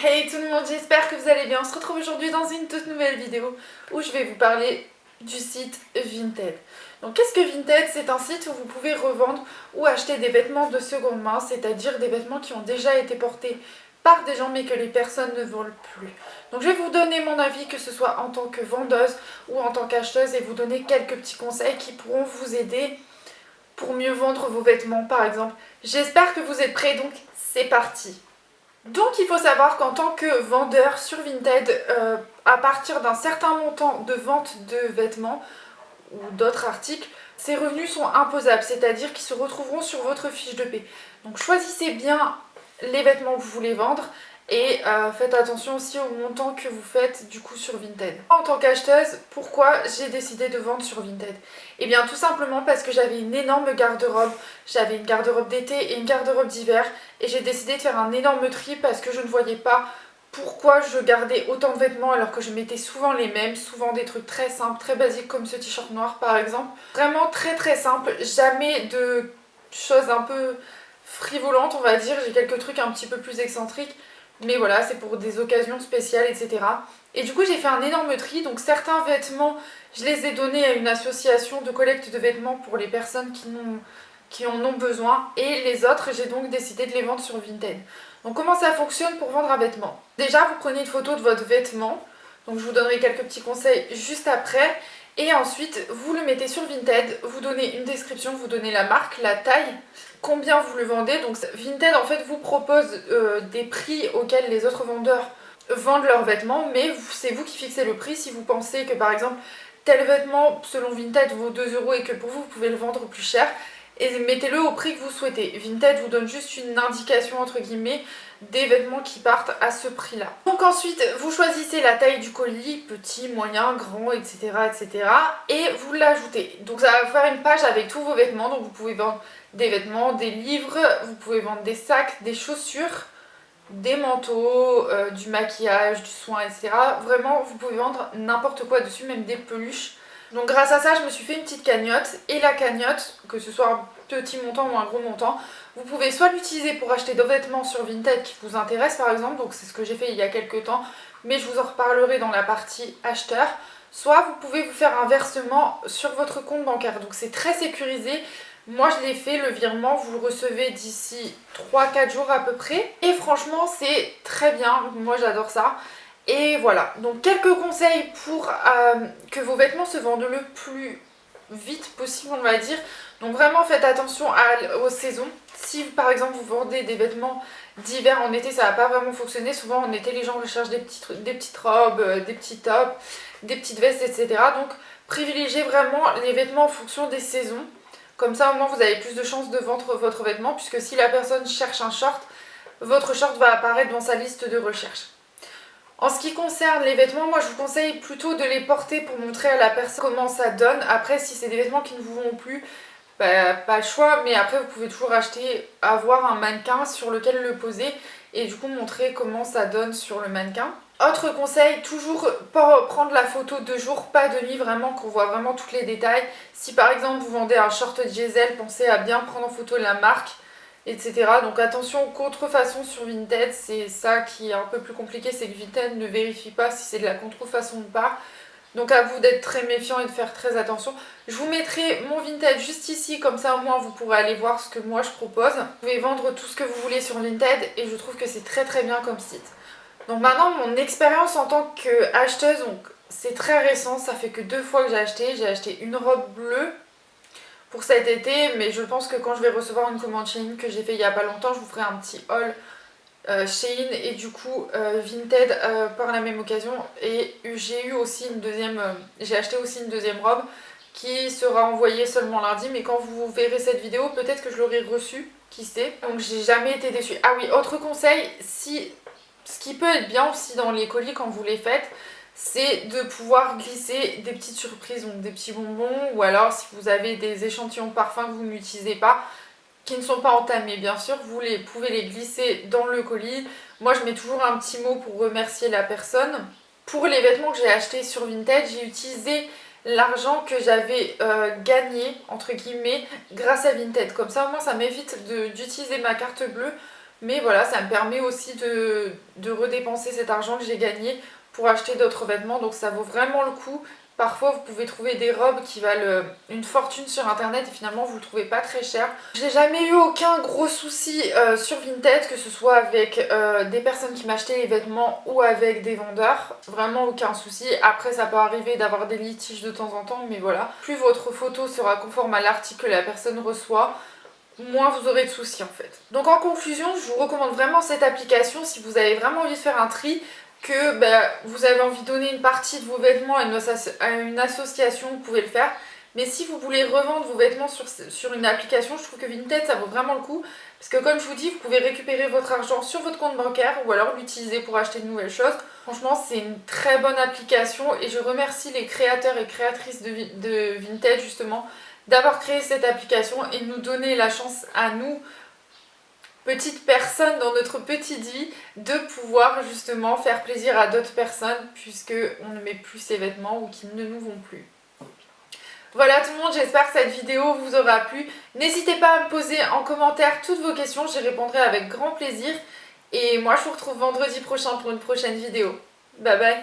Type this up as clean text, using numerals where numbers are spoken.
Hey tout le monde, j'espère que vous allez bien. On se retrouve aujourd'hui dans une toute nouvelle vidéo où je vais vous parler du site Vinted. Donc qu'est-ce que Vinted? C'est un site où vous pouvez revendre ou acheter des vêtements de seconde main, c'est-à-dire des vêtements qui ont déjà été portés par des gens mais que les personnes ne veulent plus. Donc je vais vous donner mon avis, que ce soit en tant que vendeuse ou en tant qu'acheteuse, et vous donner quelques petits conseils qui pourront vous aider pour mieux vendre vos vêtements par exemple. J'espère que vous êtes prêts, donc c'est parti. Donc il faut savoir qu'en tant que vendeur sur Vinted, à partir d'un certain montant de vente de vêtements ou d'autres articles, ces revenus sont imposables, c'est-à-dire qu'ils se retrouveront sur votre fiche de paie. Donc choisissez bien les vêtements que vous voulez vendre et faites attention aussi au montant que vous faites du coup sur Vinted. En tant qu'acheteuse, pourquoi j'ai décidé de vendre sur Vinted? Eh bien tout simplement parce que j'avais une énorme garde-robe, j'avais une garde-robe d'été et une garde-robe d'hiver, et j'ai décidé de faire un énorme tri parce que je ne voyais pas pourquoi je gardais autant de vêtements alors que je mettais souvent les mêmes, souvent des trucs très simples, très basiques comme ce t-shirt noir par exemple. Vraiment très très simple, jamais de choses un peu frivolantes on va dire, j'ai quelques trucs un petit peu plus excentriques, mais voilà, c'est pour des occasions spéciales, etc. Et du coup j'ai fait un énorme tri, donc certains vêtements je les ai donnés à une association de collecte de vêtements pour les personnes qui en ont besoin, et les autres j'ai donc décidé de les vendre sur Vinted. Donc comment ça fonctionne pour vendre un vêtement? Déjà vous prenez une photo de votre vêtement, donc je vous donnerai quelques petits conseils juste après, et ensuite vous le mettez sur Vinted, vous donnez une description, vous donnez la marque, la taille, combien vous le vendez. Donc Vinted en fait vous propose des prix auxquels les autres vendeurs vendent leurs vêtements, mais c'est vous qui fixez le prix. Si vous pensez que par exemple tel vêtement selon Vinted vaut 2 € et que pour vous vous pouvez le vendre plus cher, et mettez-le au prix que vous souhaitez. Vinted vous donne juste une indication entre guillemets des vêtements qui partent à ce prix là. Donc ensuite vous choisissez la taille du colis, petit, moyen, grand, etc. etc. et vous l'ajoutez. Donc ça va faire une page avec tous vos vêtements. Donc vous pouvez vendre des vêtements, des livres, vous pouvez vendre des sacs, des chaussures, des manteaux, du maquillage, du soin, etc. Vraiment vous pouvez vendre n'importe quoi dessus, même des peluches. Donc grâce à ça je me suis fait une petite cagnotte, et la cagnotte, que ce soit un petit montant ou un gros montant, vous pouvez soit l'utiliser pour acheter des vêtements sur Vinted qui vous intéressent par exemple, donc c'est ce que j'ai fait il y a quelques temps, mais je vous en reparlerai dans la partie acheteur, soit vous pouvez vous faire un versement sur votre compte bancaire, donc c'est très sécurisé. Moi je l'ai fait, le virement vous le recevez d'ici 3-4 jours à peu près, et franchement c'est très bien, moi j'adore ça. Et voilà, donc quelques conseils pour que vos vêtements se vendent le plus vite possible on va dire. Donc vraiment faites attention aux saisons. Si par exemple vous vendez des vêtements d'hiver en été, ça va pas vraiment fonctionner. Souvent en été les gens recherchent des petites robes, des petits tops, des petites vestes, etc. Donc privilégiez vraiment les vêtements en fonction des saisons. Comme ça au moins vous avez plus de chances de vendre votre vêtement, puisque si la personne cherche un short, votre short va apparaître dans sa liste de recherche. En ce qui concerne les vêtements, moi je vous conseille plutôt de les porter pour montrer à la personne comment ça donne. Après si c'est des vêtements qui ne vous vont plus, bah, pas le choix, mais après vous pouvez toujours avoir un mannequin sur lequel le poser et du coup montrer comment ça donne sur le mannequin. Autre conseil, toujours prendre la photo de jour, pas de nuit, vraiment qu'on voit vraiment tous les détails. Si par exemple vous vendez un short diesel, pensez à bien prendre en photo la marque, etc. Donc attention aux contrefaçons sur Vinted, c'est ça qui est un peu plus compliqué, c'est que Vinted ne vérifie pas si c'est de la contrefaçon ou pas. Donc à vous d'être très méfiant et de faire très attention. Je vous mettrai mon Vinted juste ici, comme ça au moins vous pourrez aller voir ce que moi je propose. Vous pouvez vendre tout ce que vous voulez sur Vinted et je trouve que c'est très très bien comme site. Donc maintenant mon expérience en tant qu'acheteuse, donc c'est très récent, ça fait que 2 fois que j'ai acheté une robe bleue pour cet été, mais je pense que quand je vais recevoir une commande Shein que j'ai fait il y a pas longtemps, je vous ferai un petit haul Shein et du coup Vinted par la même occasion. Et j'ai aussi j'ai acheté aussi une deuxième robe qui sera envoyée seulement lundi, mais quand vous verrez cette vidéo peut-être que je l'aurai reçue, qui sait. Donc j'ai jamais été déçue. Ah oui, autre conseil, ce qui peut être bien aussi dans les colis quand vous les faites, c'est de pouvoir glisser des petites surprises, donc des petits bonbons, ou alors si vous avez des échantillons de parfums que vous n'utilisez pas, qui ne sont pas entamés bien sûr, vous pouvez les glisser dans le colis. Moi je mets toujours un petit mot pour remercier la personne. Pour les vêtements que j'ai achetés sur Vinted, j'ai utilisé l'argent que j'avais gagné entre guillemets grâce à Vinted. Comme ça au moins ça m'évite d'utiliser ma carte bleue Mais voilà, ça me permet aussi de redépenser cet argent que j'ai gagné pour acheter d'autres vêtements, donc ça vaut vraiment le coup. Parfois, vous pouvez trouver des robes qui valent une fortune sur internet et finalement vous le trouvez pas très cher. J'ai jamais eu aucun gros souci sur Vinted, que ce soit avec des personnes qui m'achetaient les vêtements ou avec des vendeurs. Vraiment aucun souci. Après, ça peut arriver d'avoir des litiges de temps en temps, mais voilà. Plus votre photo sera conforme à l'article que la personne reçoit, moins vous aurez de soucis en fait. Donc en conclusion, je vous recommande vraiment cette application si vous avez vraiment envie de faire un tri, que vous avez envie de donner une partie de vos vêtements à une association, vous pouvez le faire. Mais si vous voulez revendre vos vêtements sur une application, je trouve que Vinted ça vaut vraiment le coup. Parce que comme je vous dis, vous pouvez récupérer votre argent sur votre compte bancaire ou alors l'utiliser pour acheter de nouvelles choses. Franchement, c'est une très bonne application et je remercie les créateurs et créatrices de Vinted justement d'avoir créé cette application et de nous donner la chance à nous, petites personnes dans notre petite vie, de pouvoir justement faire plaisir à d'autres personnes puisque on ne met plus ces vêtements ou qu'ils ne nous vont plus. Voilà tout le monde, j'espère que cette vidéo vous aura plu. N'hésitez pas à me poser en commentaire toutes vos questions, j'y répondrai avec grand plaisir. Et moi je vous retrouve vendredi prochain pour une prochaine vidéo. Bye bye.